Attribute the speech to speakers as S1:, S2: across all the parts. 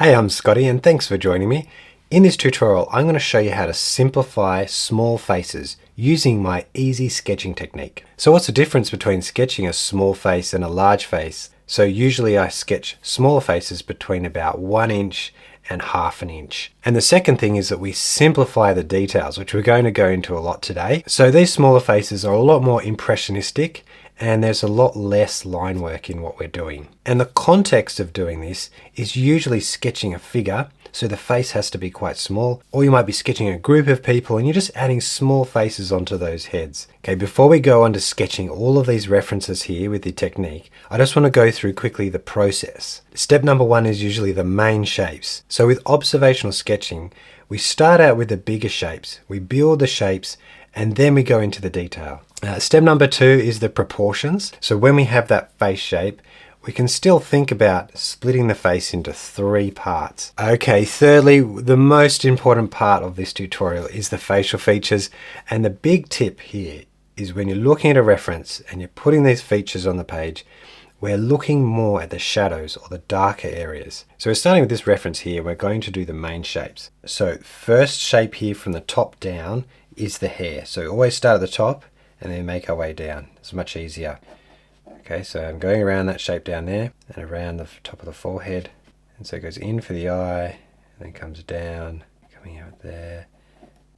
S1: Hey, I'm Scotty and thanks for joining me. In this tutorial, I'm going to show you how to simplify small faces using my easy sketching technique. So what's the difference between sketching a small face and a large face? So usually I sketch smaller faces between about 1 inch and ½ inch. And the second thing is that we simplify the details, which we're going to go into a lot today. So these smaller faces are a lot more impressionistic and there's a lot less line work in what we're doing. And the context of doing this is usually sketching a figure, so the face has to be quite small, or you might be sketching a group of people and you're just adding small faces onto those heads. Okay, before we go on to sketching all of these references here with the technique, I just want to go through quickly the process. Step number 1 is usually the main shapes. So with observational sketching, we start out with the bigger shapes. We build the shapes and then we go into the detail. Step number 2 is the proportions. So when we have that face shape, we can still think about splitting the face into 3 parts. Okay, thirdly, the most important part of this tutorial is the facial features. And the big tip here is when you're looking at a reference and you're putting these features on the page, we're looking more at the shadows or the darker areas. So we're starting with this reference here. We're going to do the main shapes. So first shape here from the top down is the hair. So always start at the top and then make our way down. It's much easier. Okay, so I'm going around that shape down there and around the top of the forehead. And so it goes in for the eye and then comes down, coming out there.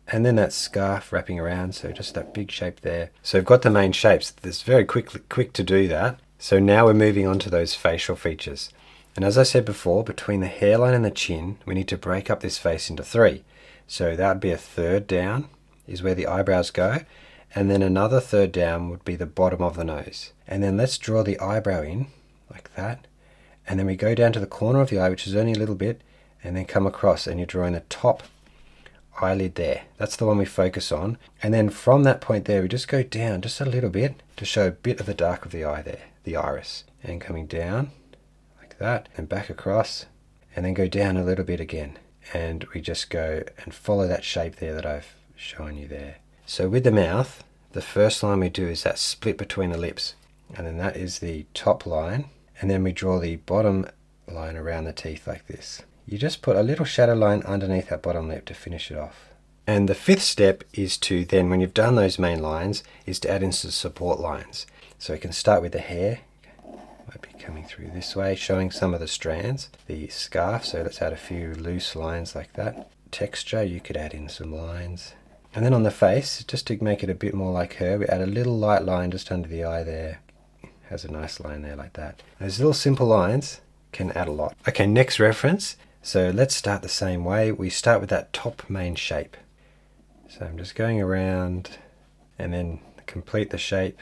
S1: And then that scarf wrapping around, so just that big shape there. So we've got the main shapes. It's very quick to do that. So now we're moving on to those facial features. And as I said before, between the hairline and the chin, we need to break up this face into 3. So that would be a third down is where the eyebrows go. And then another third down would be the bottom of the nose. And then let's draw the eyebrow in like that. And then we go down to the corner of the eye, which is only a little bit, and then come across and you're drawing the top eyelid there. That's the one we focus on. And then from that point there, we just go down just a little bit to show a bit of the dark of the eye there, the iris. And coming down like that and back across and then go down a little bit again. And we just go and follow that shape there that I've shown you there. So with the mouth, the first line we do is that split between the lips. And then that is the top line. And then we draw the bottom line around the teeth like this. You just put a little shadow line underneath that bottom lip to finish it off. And the 5th step is to then, when you've done those main lines, is to add in some support lines. So we can start with the hair. Might be coming through this way, showing some of the strands. The scarf, so let's add a few loose lines like that. Texture, you could add in some lines. And then on the face, just to make it a bit more like her, we add a little light line just under the eye there. Has a nice line there like that. Those little simple lines can add a lot. Okay, next reference. So let's start the same way. We start with that top main shape. So I'm just going around and then complete the shape.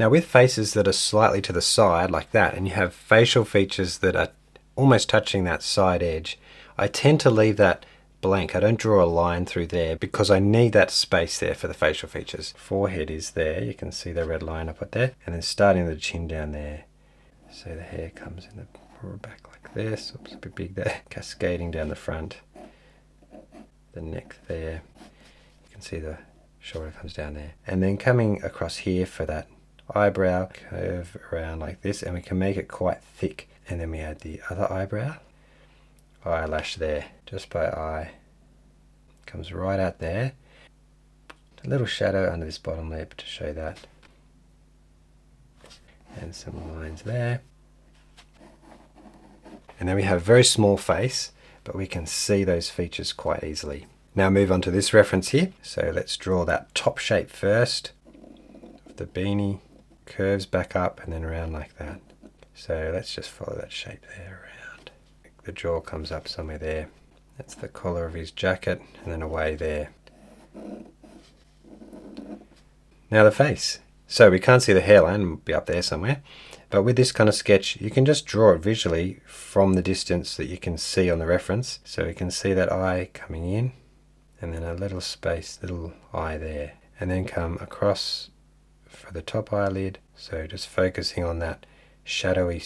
S1: Now with faces that are slightly to the side like that, and you have facial features that are almost touching that side edge, I tend to leave that blank. I don't draw a line through there because I need that space there for the facial features. Forehead is there. You can see the red line I put there. And then starting the chin down there. So the hair comes in the back like this. Oops, a bit big there. Cascading down the front. The neck there. You can see the shoulder comes down there. And then coming across here for that eyebrow, curve around like this. And we can make it quite thick. And then we add the other eyebrow. Eyelash there, just by eye. Comes right out there. A little shadow under this bottom lip to show that. And some lines there. And then we have a very small face, but we can see those features quite easily. Now move on to this reference here. So let's draw that top shape first. The beanie curves back up and then around like that. So let's just follow that shape there around. The jaw comes up somewhere there. That's the collar of his jacket and then away there. Now the face. So we can't see the hairline, it'll be up there somewhere. But with this kind of sketch, you can just draw it visually from the distance that you can see on the reference. So we can see that eye coming in and then a little space, little eye there. And then come across for the top eyelid. So just focusing on that shadowy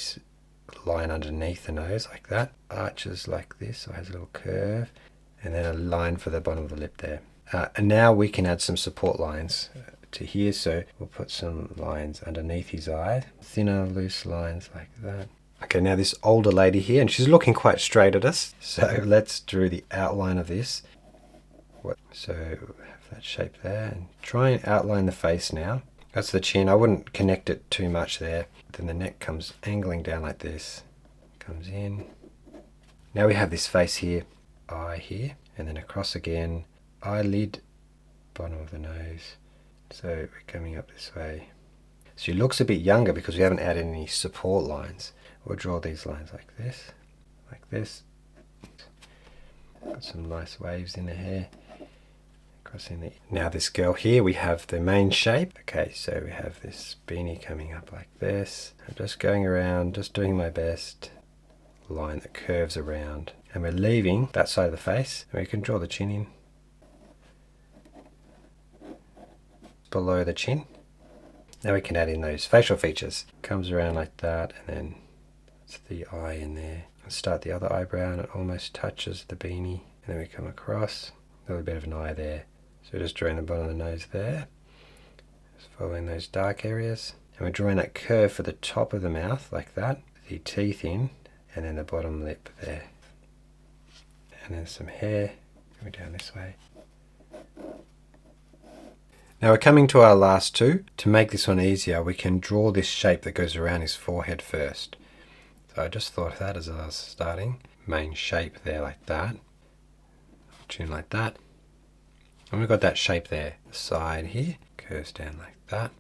S1: line underneath the nose like that, arches like this, or has a little curve, and then a line for the bottom of the lip there. And now we can add some support lines to here, so we'll put some lines underneath his eye, thinner loose lines like that. Okay, now this older lady here, and she's looking quite straight at us. So let's draw the outline of this. So have that shape there, and try and outline the face now. That's the chin. I wouldn't connect it too much there. Then the neck comes angling down like this. Comes in. Now we have this face here, eye here, and then across again, eyelid, bottom of the nose. So we're coming up this way. She looks a bit younger because we haven't added any support lines. We'll draw these lines like this, like this. Got some nice waves in the hair. Crossing the... Now this girl here, we have the main shape. Okay, so we have this beanie coming up like this. I'm just going around, just doing my best. Line that curves around. And we're leaving that side of the face. And we can draw the chin in. Below the chin. Now we can add in those facial features. Comes around like that, and then it's the eye in there. Let's start the other eyebrow, and it almost touches the beanie. And then we come across. A little bit of an eye there. So we're just drawing the bottom of the nose there. Just following those dark areas. And we're drawing that curve for the top of the mouth, like that. The teeth in, and then the bottom lip there. And then some hair going down this way. Now we're coming to our last two. To make this one easier, we can draw this shape that goes around his forehead first. So I just thought of that as I was starting. Main shape there like that. Chin like that. And we've got that shape there. The side here curves down like that.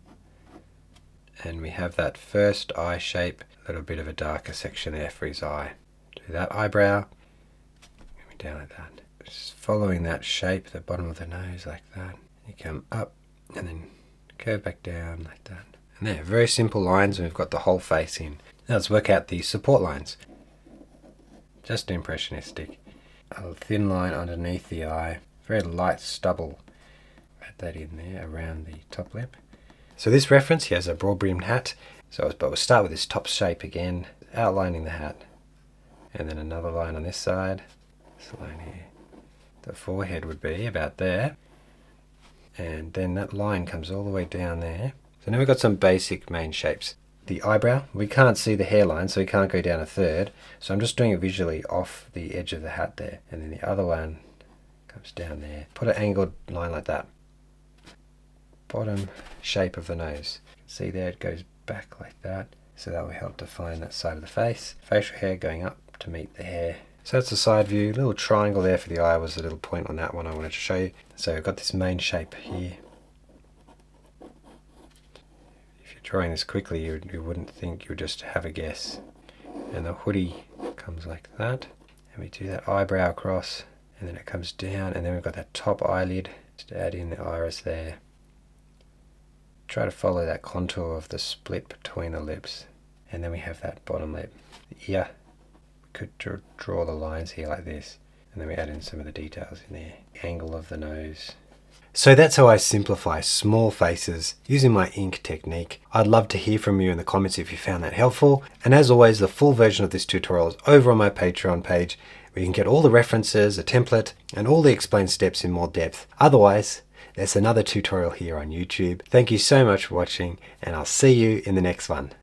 S1: And we have that first eye shape, a little bit of a darker section there for his eye. Do that eyebrow. Coming down like that. Just following that shape, the bottom of the nose like that. You come up and then curve back down like that. And there, very simple lines, and we've got the whole face in. Now let's work out the support lines. Just impressionistic. A thin line underneath the eye, very light stubble. Add that in there around the top lip. So this reference, he has a broad-brimmed hat. But we'll start with this top shape again, outlining the hat. And then another line on this side. This line here. The forehead would be about there. And then that line comes all the way down there. So now we've got some basic main shapes. The eyebrow, we can't see the hairline, so we can't go down a third. So I'm just doing it visually off the edge of the hat there. And then the other one comes down there. Put an angled line like that. Bottom shape of the nose. See there, it goes back like that. So that will help define that side of the face. Facial hair going up to meet the hair. So that's the side view. Little triangle there for the eye was a little point on that one I wanted to show you. So I've got this main shape here. Drawing this quickly, you wouldn't think, you would just have a guess. And the hoodie comes like that, and we do that eyebrow across, and then it comes down, and then we've got that top eyelid. Just add in the iris there. Try to follow that contour of the split between the lips, and then we have that bottom lip. The ear, we could draw the lines here like this, and then we add in some of the details in there. The angle of the nose. So that's how I simplify small faces using my ink technique. I'd love to hear from you in the comments if you found that helpful. And as always, the full version of this tutorial is over on my Patreon page, where you can get all the references, a template, and all the explained steps in more depth. Otherwise, there's another tutorial here on YouTube. Thank you so much for watching, and I'll see you in the next one.